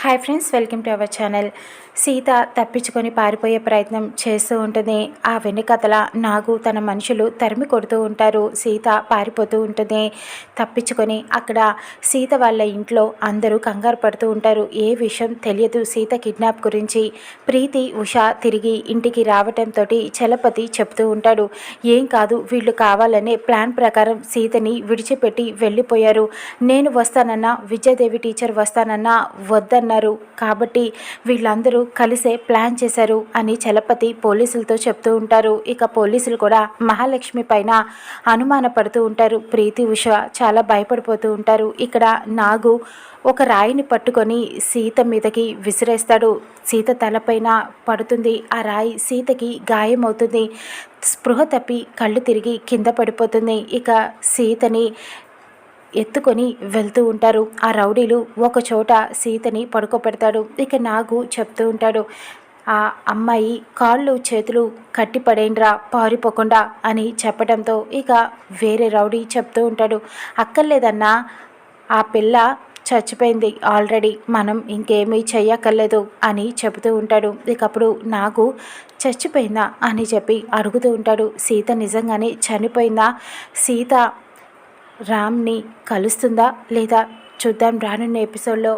Hi friends, welcome to our channel. Sita తప్పించుకొని పారిపోయే ప్రయత్నం చేస్తూ ఉంటుంది. ఆ వెనుకతల నాగు తన మనుషులు తరిమి కొడుతూ ఉంటారు. సీత పారిపోతూ ఉంటుంది తప్పించుకొని. అక్కడ సీత వాళ్ళ ఇంట్లో అందరూ కంగారు పడుతూ ఉంటారు. ఏ విషయం తెలియదు సీత కిడ్నాప్ గురించి. ప్రీతి ఉష తిరిగి ఇంటికి రావటంతో చలపతి చెప్తూ ఉంటాడు, ఏం కాదు, వీళ్ళు కావాలనే ప్లాన్ ప్రకారం సీతని విడిచిపెట్టి వెళ్ళిపోయారు. నేను వస్తానన్నా, విద్యాదేవి టీచర్ వస్తానన్నా వద్దన్నారు. కాబట్టి వీళ్ళందరూ కలిసే ప్లాన్ చేశారు అని చలపతి పోలీసులతో చెప్తూ ఉంటారు. ఇక పోలీసులు కూడా మహాలక్ష్మి పైన అనుమానపడుతూ ఉంటారు. ప్రీతి ఉష చాలా భయపడిపోతూ ఉంటారు. ఇక్కడ నాగు ఒక రాయిని పట్టుకొని సీత మీదకి విసిరేస్తాడు. సీత తలపైన పడుతుంది. ఆ రాయి సీతకి గాయమవుతుంది. స్పృహ తప్పి కళ్ళు తిరిగి కింద పడిపోతుంది. ఇక సీతని ఎత్తుకొని వెళ్తూ ఉంటారు. ఆ రౌడీలు ఒక చోట సీతని పడుకోబెడతాడు. ఇక నాగు చెప్తూ ఉంటాడు, ఆ అమ్మాయి కాళ్ళు చేతులు కట్టిపడేండ్రా పారిపోకుండా అని చెప్పడంతో ఇక వేరే రౌడీ చెప్తూ ఉంటాడు, అక్కర్లేదన్నా, ఆ పిల్ల చచ్చిపోయింది ఆల్రెడీ, మనం ఇంకేమీ చెయ్యక్కర్లేదు అని చెబుతూ ఉంటాడు. ఇక అప్పుడు నాగు చచ్చిపోయిందా అని చెప్పి అడుగుతూ ఉంటాడు. సీత నిజంగానే చనిపోయిందా? సీత రామ్ని కలుస్తుందా లేదా చూద్దాం రానున్న ఎపిసోడ్లో.